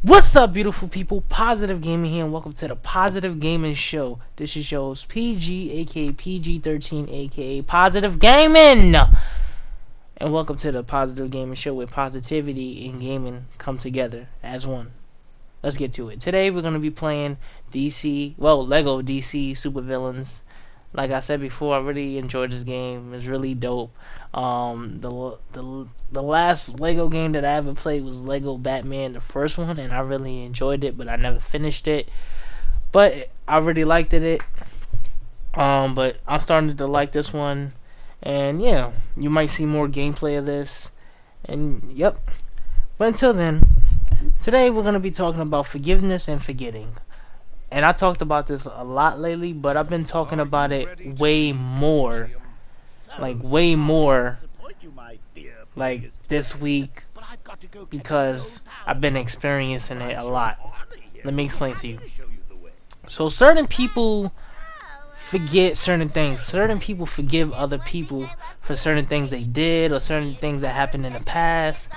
What's up, beautiful people? Positive Gaming here, and welcome to the Positive Gaming Show. This is your host, PG, aka PG13, aka Positive Gaming! And welcome to the Positive Gaming Show, where positivity and gaming come together as one. Let's get to it. Today, we're going to be playing Lego DC Supervillains. Like I said before, I really enjoyed this game. It's really dope. The last Lego game that I ever played was Lego Batman, the first one, and I really enjoyed it, but I never finished it. But I really liked it. But I'm starting to like this one, and yeah, you might see more gameplay of this. And yep. But until then, today we're gonna be talking about forgiveness and forgetting. And I talked about this a lot lately, but I've been talking about it way more. Way more. Like this week. Because I've been experiencing it a lot. Let me explain to you. So certain people forget certain things. Certain people forgive other people for certain things they did or certain things that happened in the past.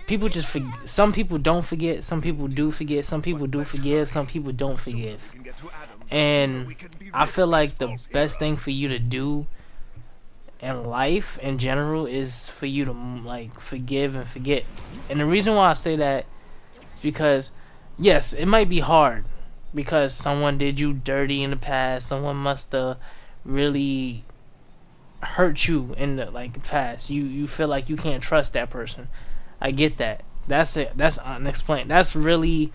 People just forget. Some people don't forget. Some people do forget. Some people do forgive. Some people don't forgive. And I feel like the best thing for you to do in life in general is for you to forgive and forget. And the reason why I say that is because yes, it might be hard because someone did you dirty in the past. Someone must have really hurt you in the past. You feel like you can't trust that person. I get that. That's it. That's unexplained. That's really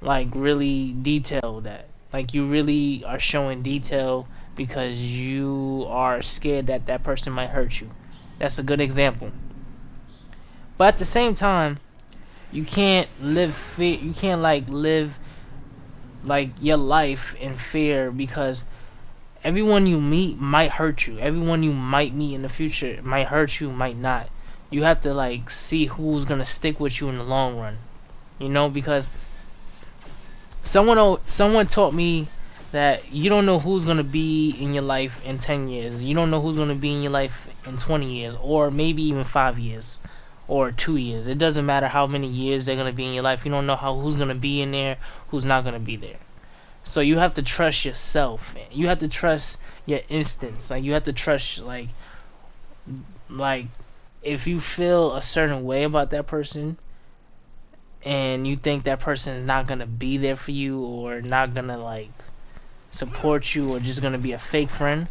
really detailed. That you really are showing detail because you are scared that that person might hurt you. That's a good example. But at the same time, you can't live fear. You can't live your life in fear because everyone you meet might hurt you. Everyone you might meet in the future might hurt you, might not. You have to see who's gonna stick with you in the long run, because someone taught me that you don't know who's gonna be in your life in 10 years. You don't know who's gonna be in your life in 20 years, or maybe even 5 years, or 2 years. It doesn't matter how many years they're gonna be in your life. You don't know who's gonna be in there, who's not gonna be there. So you have to trust yourself. You have to trust your instincts. You have to trust if you feel a certain way about that person and you think that person is not gonna be there for you or not gonna support you or just gonna be a fake friend,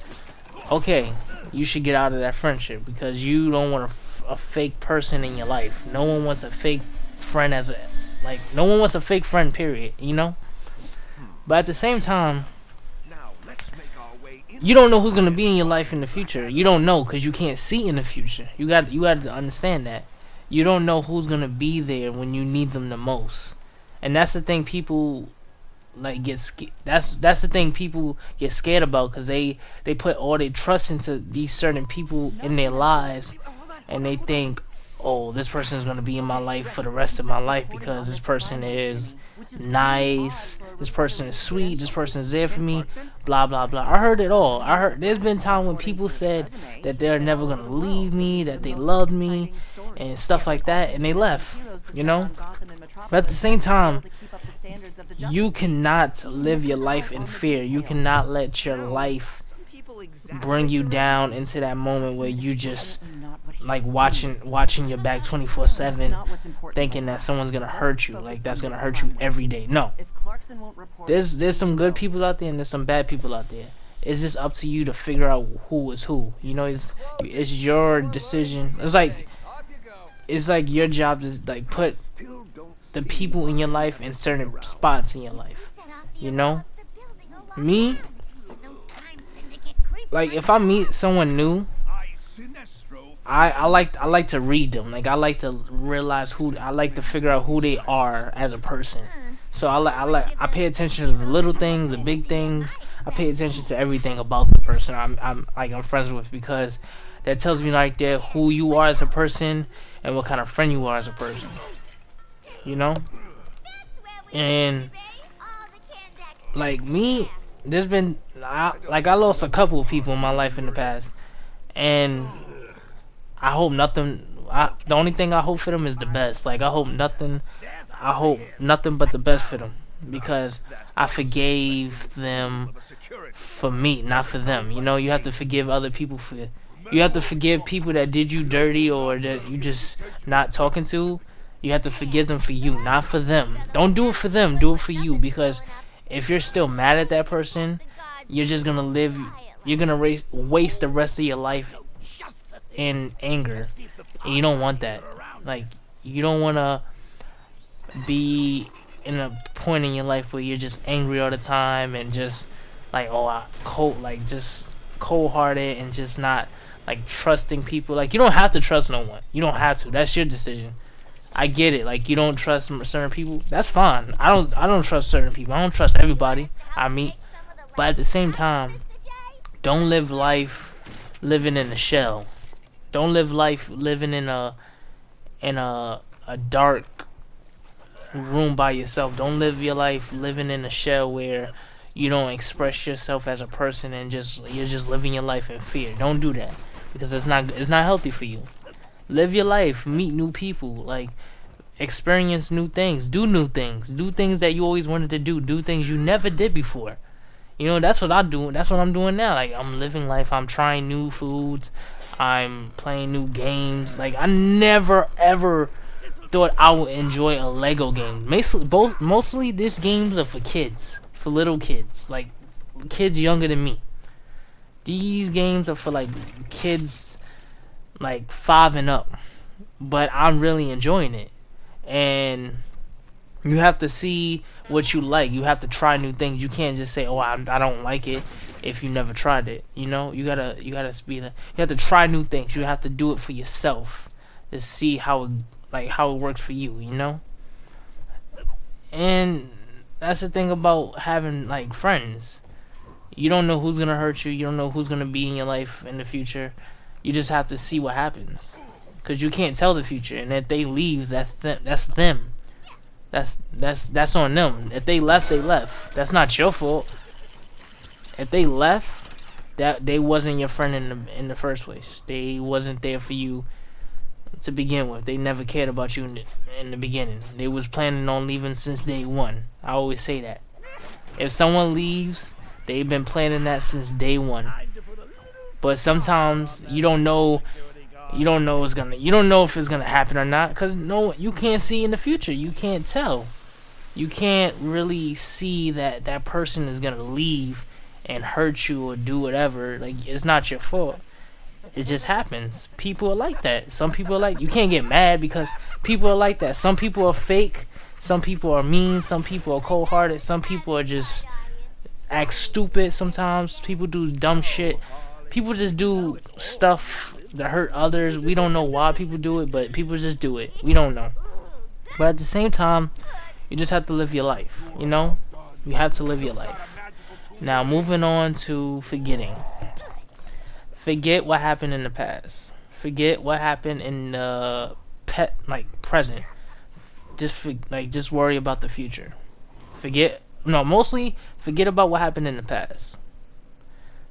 okay, you should get out of that friendship because you don't want a fake person in your life. No one wants a fake friend no one wants a fake friend, period, But at the same time, you don't know who's gonna be in your life in the future. You don't know because you can't see in the future. You got to understand that. You don't know who's gonna be there when you need them the most, and that's the thing people get scared. That's the thing people get scared about because they put all their trust into these certain people in their lives, and they think, oh, this person is gonna be in my life for the rest of my life because this person is nice, this person is sweet, this person is there for me, blah blah blah. I heard it all. There's been time when people said that they're never gonna leave me, that they loved me and stuff like that, and they left, But at the same time, you cannot live your life in fear. You cannot let your life bring you down into that moment where you just watching your back 24/7, thinking that someone's gonna hurt you, that's gonna hurt you every day. No, there's some good people out there and there's some bad people out there. It's just up to you to figure out who is who. It's your decision. It's like your job to put the people in your life in certain spots in your life. Me, if I meet someone new, I like to read them. I like to realize I like to figure out who they are as a person. So I pay attention to the little things, the big things. I pay attention to everything about the person I'm friends with because that tells me there who you are as a person and what kind of friend you are as a person. And me, there's been I lost a couple of people in my life in the past, and I hope nothing. The only thing I hope for them is the best. I hope nothing I hope nothing but the best for them, because I forgave them for me, not for them. You know, you have to forgive other people for. You have to forgive people that did you dirty or that you just not talking to. You have to forgive them for you, not for them. Don't do it for them. Do it for you, because if you're still mad at that person, you're just gonna live. You're gonna waste the rest of your life in anger, and you don't want that. Like, you don't wanna be in a point in your life where you're just angry all the time and just like, oh, just cold hearted and just not like trusting people. Like, you don't have to trust no one. You don't have to. That's your decision. I get it. Like, you don't trust certain people. That's fine. I don't trust certain people. I don't trust everybody I meet. But at the same time, don't live life living in a shell. Don't live life living in a dark room by yourself. Don't live your life living in a shell where you don't express yourself as a person and you're just living your life in fear. Don't do that, because it's not healthy for you. Live your life, meet new people, like experience new things, do things that you always wanted to do things you never did before. You know, that's what I do. That's what I'm doing now. Like, I'm living life. I'm trying new foods. I'm playing new games. Like, I never ever thought I would enjoy a Lego game. Mostly these games are for kids, for little kids, like kids younger than me. These games are for like kids like 5 and up. But I'm really enjoying it. And you have to see what you like. You have to try new things. You can't just say, "Oh, I don't like it," if you never tried it. You know, you gotta be the. You have to try new things. You have to do it for yourself to see how it works for you. You know, and that's the thing about having like friends. You don't know who's gonna hurt you. You don't know who's gonna be in your life in the future. You just have to see what happens, because you can't tell the future. And if they leave, that's them. That's on them. If they left, they left. That's not your fault. If they left, that they wasn't your friend in the first place. They wasn't there for you to begin with. They never cared about you in the beginning. They was planning on leaving since day one. I always say that. If someone leaves, they've been planning that since day one. But sometimes you don't know. You don't know if it's gonna happen or not, because no, you can't see in the future. You can't tell. You can't really see that person is gonna leave and hurt you or do whatever. Like, it's not your fault. It just happens. People are like that. Some people are like, you can't get mad because people are like that. Some people are fake. Some people are mean. Some people are cold-hearted. Some people are just act stupid. Sometimes people do dumb shit. People just do stuff that hurt others. We don't know why people do it, but people just do it. We don't know. But at the same time, you just have to live your life, you know? You have to live your life. Now, moving on to forgetting. Forget what happened in the past. Forget what happened in the present. Just worry about the future. Mostly forget about what happened in the past.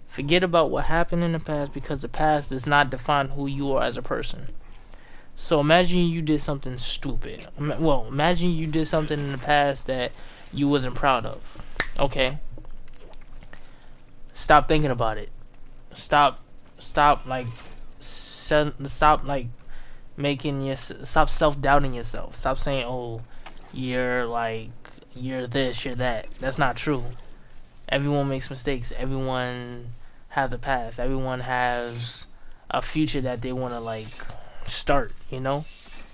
Forget about what happened in the past, because the past does not define who you are as a person. So imagine you did something stupid. Imagine you did something in the past that you wasn't proud of. Okay. Stop thinking about it. Stop stop self-doubting yourself. Stop saying, "Oh, you're this, you're that." That's not true. Everyone makes mistakes. Everyone has a past. Everyone has a future that they want to start, you know?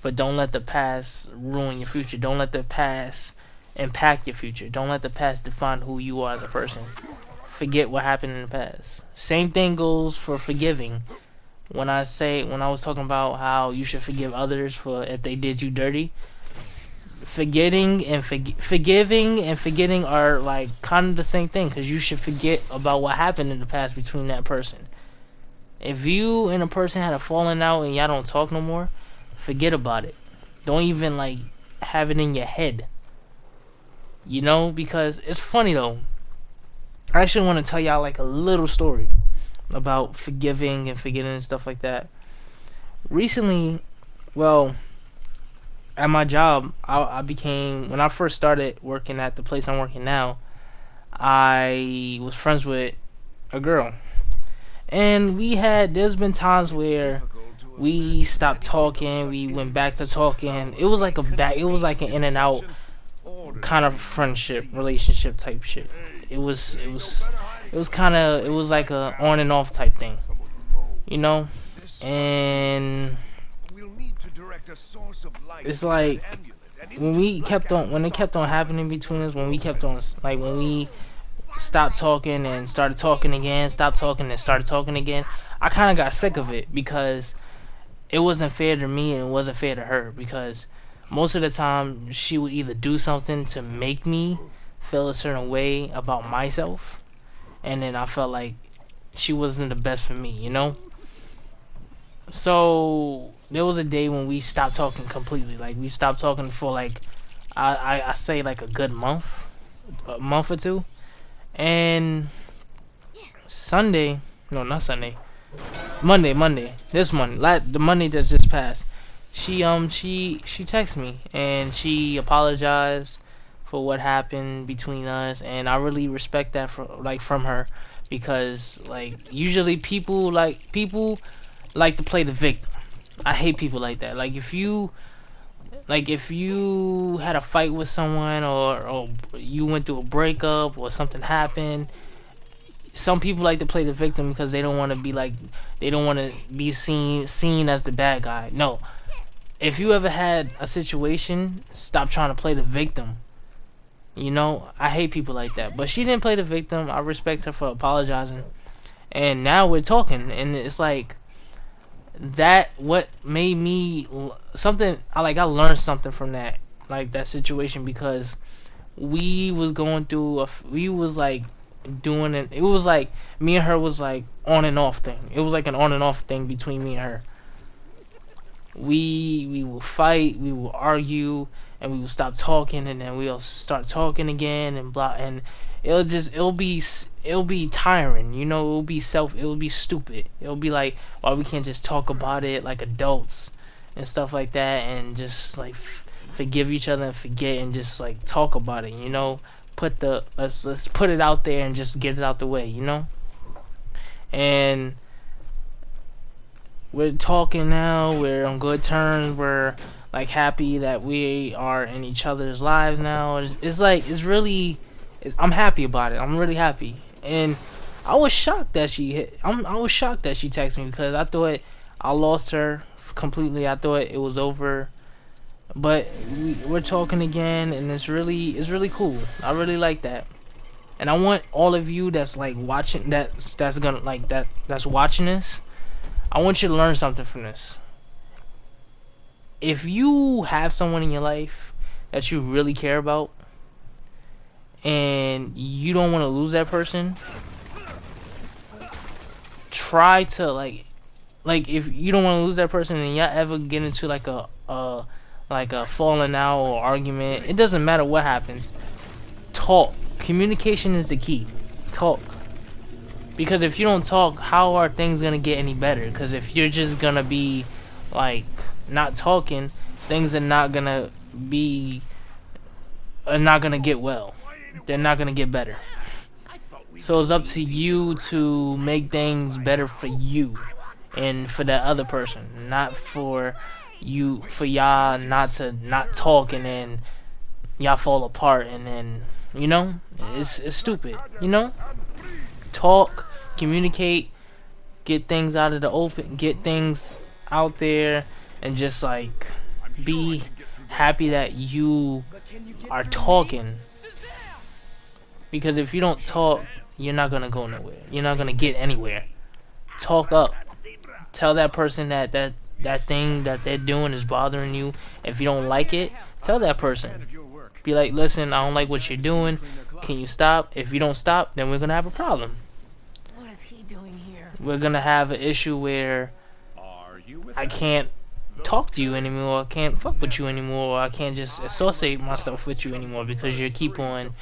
But don't let the past ruin your future. Don't let the past impact your future. Don't let the past define who you are as a person. Forget what happened in the past. Same thing goes for forgiving. When I was talking about how you should forgive others for if they did you dirty, forgiving and forgetting are like kind of the same thing, because you should forget about what happened in the past between that person. If you and a person had a falling out and y'all don't talk no more, forget about it. Don't even have it in your head, you know, because it's funny though. I actually want to tell y'all a little story about forgiving and forgetting and stuff like that. Recently, well, at my job, I became, when I first started working at the place I'm working now, I was friends with a girl, and there's been times where we stopped talking, we went back to talking. It was like an in and out kind of friendship, relationship type shit. It was like a on and off type thing, you know. And it's like when it kept on happening between us, when we kept on like when we stopped talking and started talking again, stopped talking and started talking again, I kind of got sick of it because it wasn't fair to me and it wasn't fair to her, because most of the time she would either do something to make me feel a certain way about myself, and then I felt like she wasn't the best for me, you know. So there was a day when we stopped talking completely. Like we stopped talking for like I say like a month or two. And Sunday, no, not Sunday, Monday, this Monday, the Monday that just passed. She texted me and she apologized for what happened between us, and I really respect that from her, because like usually people like to play the victim. I hate people like that. If you had a fight with someone, or you went through a breakup or something happened, some people like to play the victim because they don't want to be seen as the bad guy. No, if you ever had a situation, stop trying to play the victim. You know, I hate people like that. But she didn't play the victim. I respect her for apologizing, and now we're talking, and it's like that what made me something. I learned something from that situation, because we was going through we was like doing it. It was like me and her was like on and off thing. It was like an on and off thing between me and her. We will fight, we will argue, and we will stop talking, and then we'll start talking again, and blah, and it'll be tiring, you know. It'll be stupid. It'll be like, why we can't just talk about it like adults and stuff like that, and just like forgive each other and forget, and just like talk about it, you know. Let's put it out there and just get it out the way, you know. And we're talking now, we're on good terms, we're like happy that we are in each other's lives now. I'm happy about it. I'm really happy. And I was shocked that I was shocked that she texted me, because I thought I lost her completely. I thought it was over. But we're talking again, and it's really cool. I really like that. And I want all of you that's like watching that's watching this, I want you to learn something from this. If you have someone in your life that you really care about, and you don't want to lose that person, try to if you don't want to lose that person, and y'all ever get into like a falling out or argument, it doesn't matter what happens. Talk. Communication is the key. Talk. Because if you don't talk, how are things gonna get any better? Because if you're just gonna be like not talking, things are not gonna get well. They're not gonna get better. So it's up to you to make things better for you and for that other person, not for y'all not talk, and then y'all fall apart, and then, you know, it's stupid, you know. Talk, communicate, get things out of the open, get things out there, and just like be happy that you are talking. Because if you don't talk, you're not gonna go nowhere. You're not gonna get anywhere. Talk up. Tell that person that thing that they're doing is bothering you. If you don't like it, tell that person. Be like, listen, I don't like what you're doing. Can you stop? If you don't stop, then we're gonna have a problem. What is he doing here? We're gonna have an issue where I can't talk to you anymore, I can't fuck with you anymore, or I can't just associate myself with you anymore, because you keep on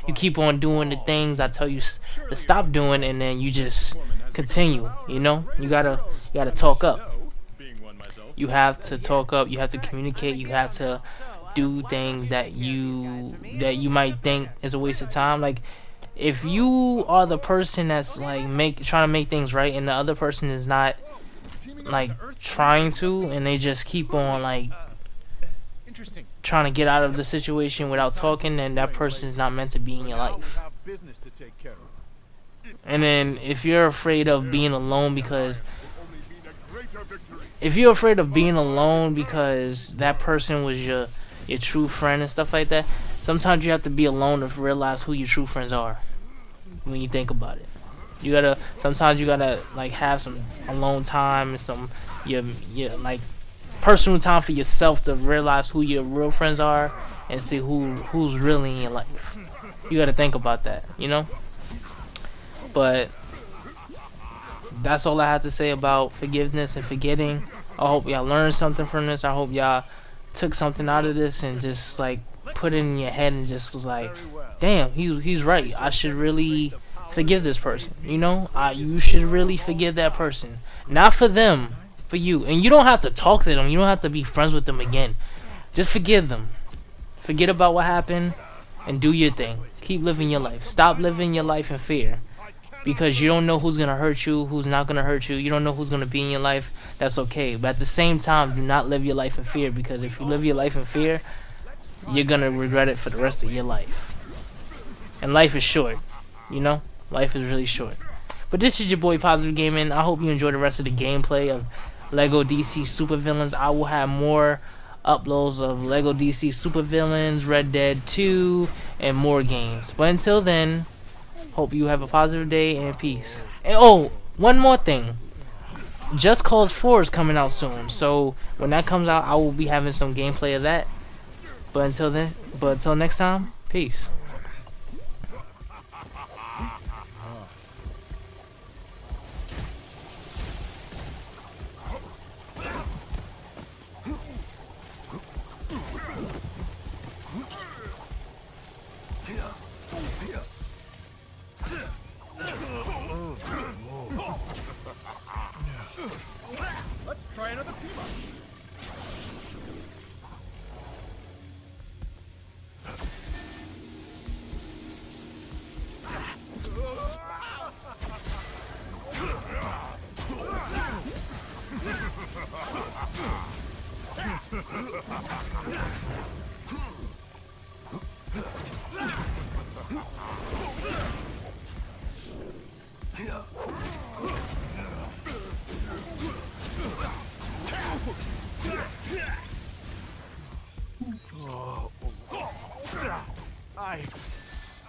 doing the things I tell you to stop doing, and then you just continue, you know. You gotta talk up. You have to talk up, you have to communicate, you have to do things that you might think is a waste of time. Like if you are the person that's like trying to make things right and the other person is not like trying to, and they just keep on like trying to get out of the situation without talking, then that person is not meant to be in your life. And then if you're afraid of being alone because that person was your true friend and stuff like that, sometimes you have to be alone to realize who your true friends are. When you think about it, sometimes you gotta like have some alone time and some your like personal time for yourself to realize who your real friends are and see who's really in your life. You gotta think about that, you know. But that's all I have to say about forgiveness and forgetting. I hope y'all learned something from this. I hope y'all took something out of this and just like put it in your head and just was like, damn, he's right. I should really forgive this person. You know, you should really forgive that person. Not for them, for you. And you don't have to talk to them. You don't have to be friends with them again. Just forgive them. Forget about what happened and do your thing. Keep living your life. Stop living your life in fear. Because you don't know who's gonna hurt you, who's not gonna hurt you. You don't know who's gonna be in your life. That's okay. But at the same time, do not live your life in fear. Because if you live your life in fear, you're gonna regret it for the rest of your life. And life is short, you know. Life is really short. But this is your boy Positive Gaming. I hope you enjoy the rest of the gameplay of Lego DC Supervillains. I will have more uploads of Lego DC Supervillains, Red Dead 2, and more games. But until then, hope you have a positive day and peace. And oh, one more thing. Just Cause 4 is coming out soon. So when that comes out, I will be having some gameplay of that. But until next time, peace. Let's try another team up.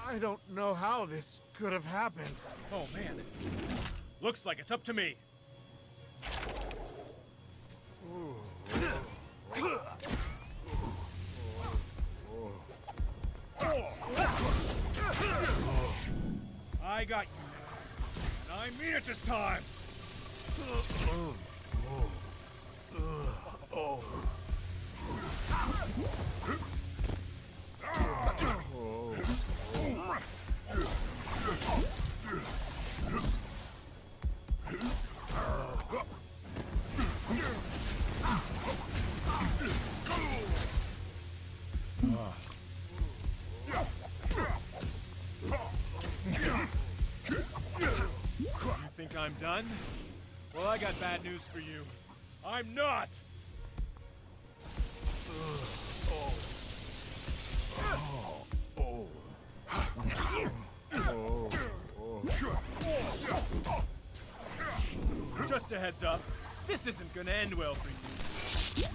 I don't know how this could have happened. Oh man. Looks like it's up to me. I got you now, and I mean it this time. You think I'm done? Well, I got bad news for you. I'm not! Just a heads up, this isn't gonna end well for you.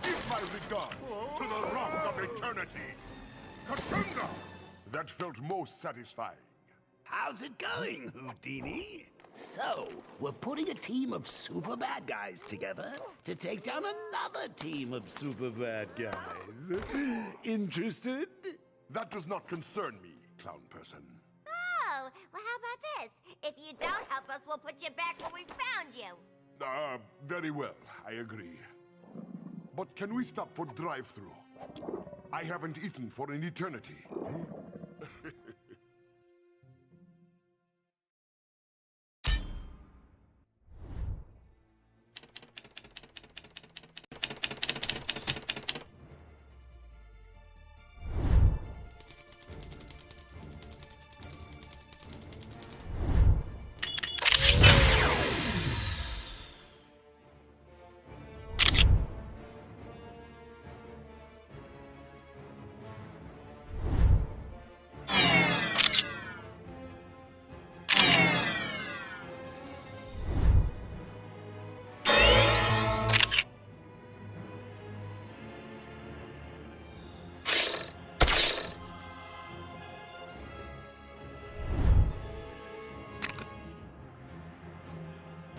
Give my regards to the rock of eternity. Kachunga! That felt most satisfying. How's it going, Houdini? So, we're putting a team of super bad guys together to take down another team of super bad guys. Interested? That does not concern me, clown person. Oh, well, how about this? If you don't help us, we'll put you back where we found you. Very well, I agree. But can we stop for drive-through? I haven't eaten for an eternity.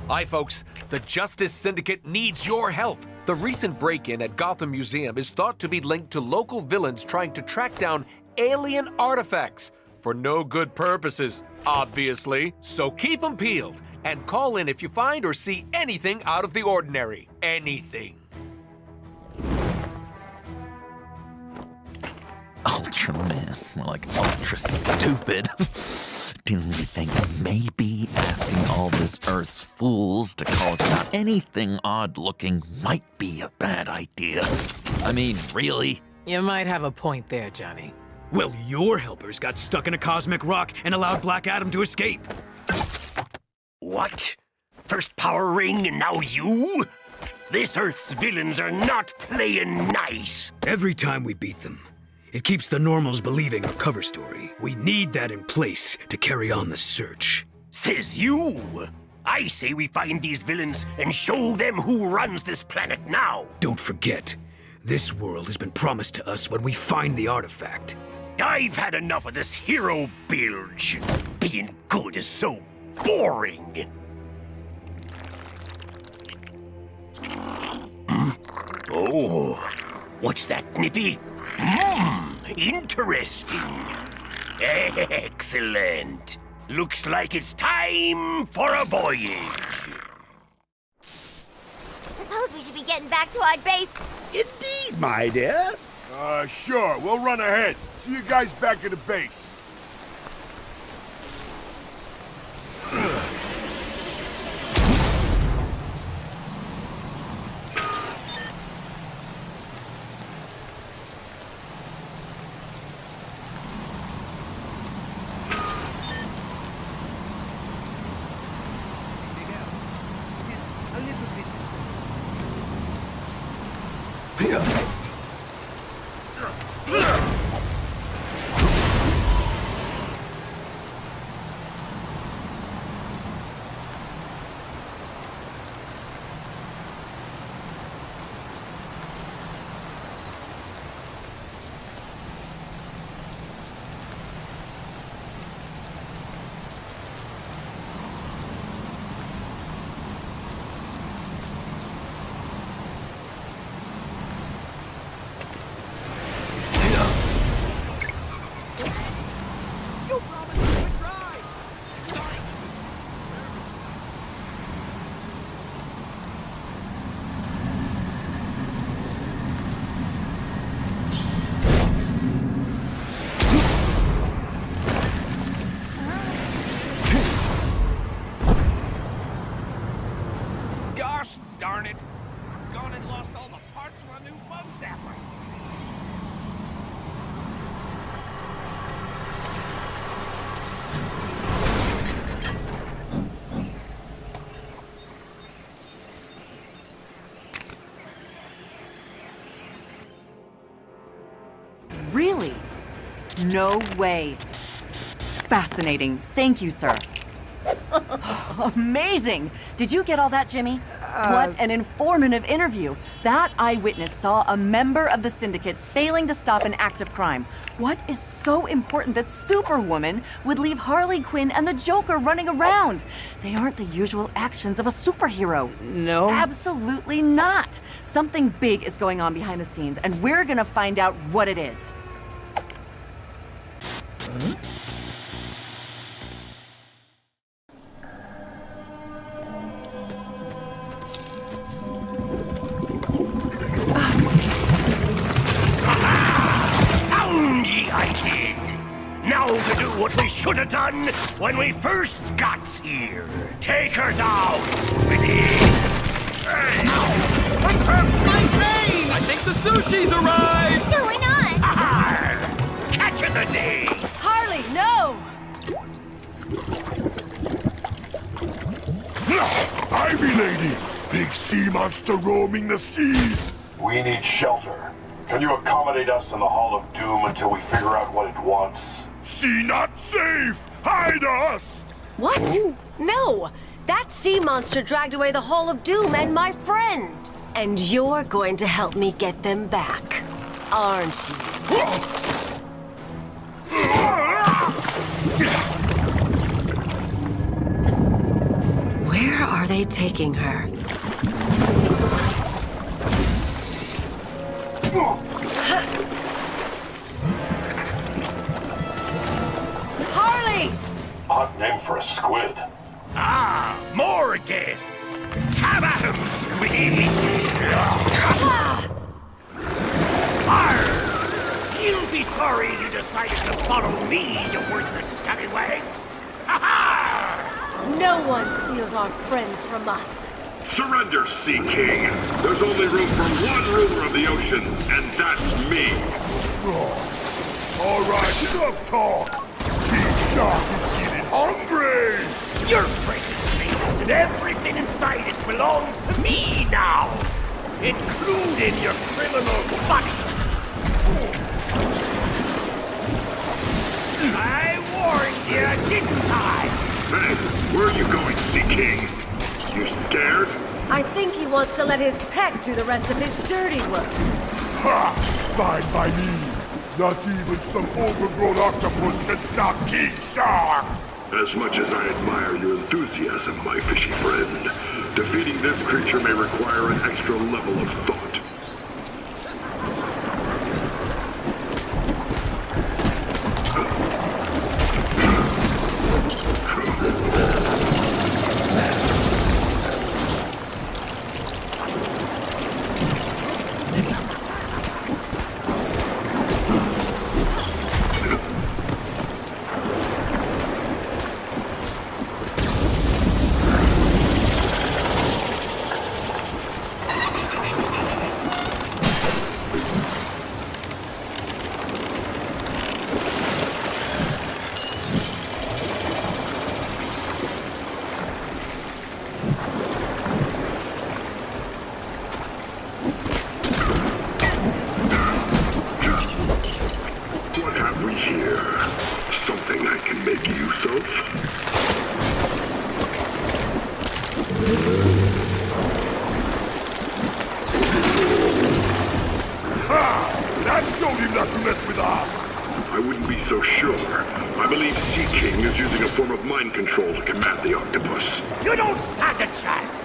Hi, folks. The Justice Syndicate needs your help. The recent break-in at Gotham Museum is thought to be linked to local villains trying to track down alien artifacts. For no good purposes, obviously. So keep them peeled and call in if you find or see anything out of the ordinary. Anything. Ultraman, more like ultra stupid. Didn't we think maybe asking all this Earth's fools to call us out anything odd-looking might be a bad idea? I mean, really? You might have a point there, Johnny. Well, your helpers got stuck in a cosmic rock and allowed Black Adam to escape. What? First power ring and now you? This Earth's villains are not playing nice. Every time we beat them, it keeps the normals believing our cover story. We need that in place to carry on the search. Says you. I say we find these villains and show them who runs this planet now. Don't forget, this world has been promised to us when we find the artifact. I've had enough of this hero bilge. Being good is so boring. Oh, what's that, Nippy? Interesting. Excellent. Looks like it's time for a voyage. Suppose we should be getting back to our base. Indeed, my dear. Sure, we'll run ahead. See you guys back at the base. Darn it! Gone and lost all the parts of my new bug zapper. Really? No way. Fascinating. Thank you, sir. Amazing! Did you get all that, Jimmy? What an informative interview. That eyewitness saw a member of the syndicate failing to stop an act of crime. What is so important that Superwoman would leave Harley Quinn and the Joker running around? They aren't the usual actions of a superhero. No. Absolutely not. Something big is going on behind the scenes, and we're gonna find out what it is. Huh? could have done when we first got here. Take her down, Winnie. Hey! What happened my vein? I think the sushi's arrived! What's going on? Catching the day! Harley, no! Ivy Lady! Big sea monster roaming the seas! We need shelter. Can you accommodate us in the Hall of Doom until we figure out what it wants? Sea not safe! Hide us! What? No! That sea monster dragged away the Hall of Doom and my friend. And you're going to help me get them back, aren't you? Where are they taking her? Harley! Hot name for a squid. More guests! Have at 'em, squeak! You'll be sorry you decided to follow me, you worthless scallywags! No one steals our friends from us. Surrender, Sea King! There's only room for one ruler of the ocean, and that's me! Alright, enough talk! King Shark is getting hungry! Your precious face and everything inside it belongs to me now! Including your criminal body! I warned you, didn't I? Hey, where are you going, Sea King? You scared? I think he wants to let his pet do the rest of his dirty work. Ha! Fine by me! Not even some overgrown octopus can stop King Shark! As much as I admire your enthusiasm, my fishy friend, defeating this creature may require an extra level of thought. What have we here? Something I can make use of? Ha! That showed him not to mess with us! I wouldn't be so sure. I believe Sea King is using a form of mind control to combat the octopus. You don't stand a chance!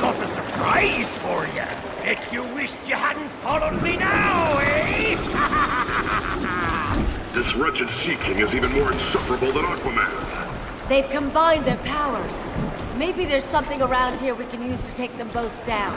Got a surprise for you. Bet you wished you hadn't followed me now, eh? This wretched Sea King is even more insufferable than Aquaman. They've combined their powers. Maybe there's something around here we can use to take them both down.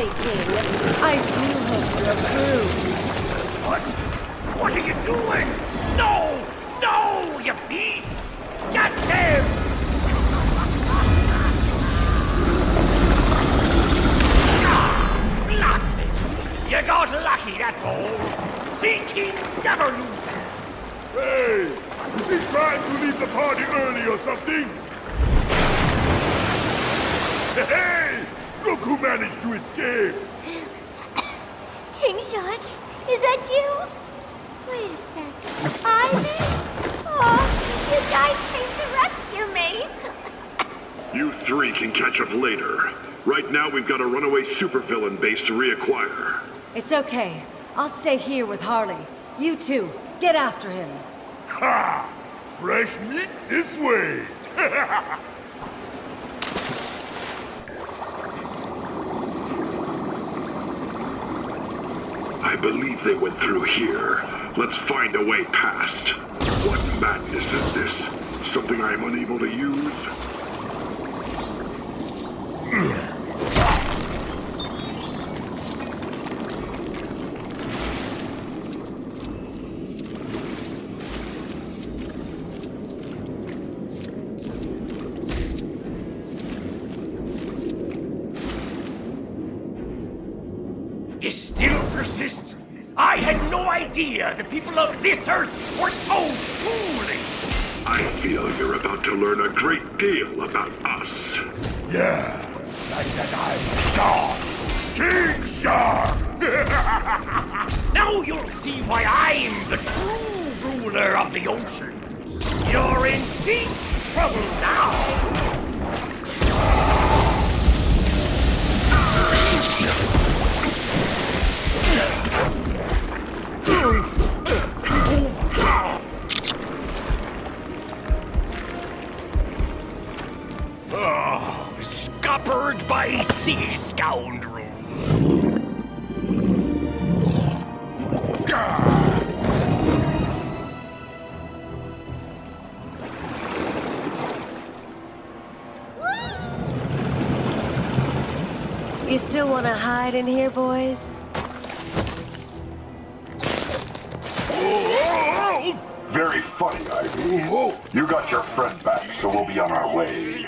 Sea King. I do hope you approve. What? What are you doing? No! No, you beast! Get him! Blast it! You got lucky, that's all. Sea King never loses. Hey! Is he trying to leave the party early or something? Hey! Look who managed to escape! King Shark, is that you? Wait a sec. Ivan? Oh, you guys came to rescue me. You three can catch up later. Right now we've got a runaway supervillain base to reacquire. It's okay. I'll stay here with Harley. You two, get after him. Ha! Fresh meat this way! I believe they went through here. Let's find a way past. What madness is this? Something I am unable to use? You still persist? I had no idea the people of this Earth were so foolish! I feel you're about to learn a great deal about us. Yeah, like that I'm Shark! King Shark! Now you'll see why I'm the true ruler of the oceans. You're in deep trouble now! Oh, scuppered by sea scoundrels! You still want to hide in here, boys? Very funny, Ivy. You got your friend back, so we'll be on our way.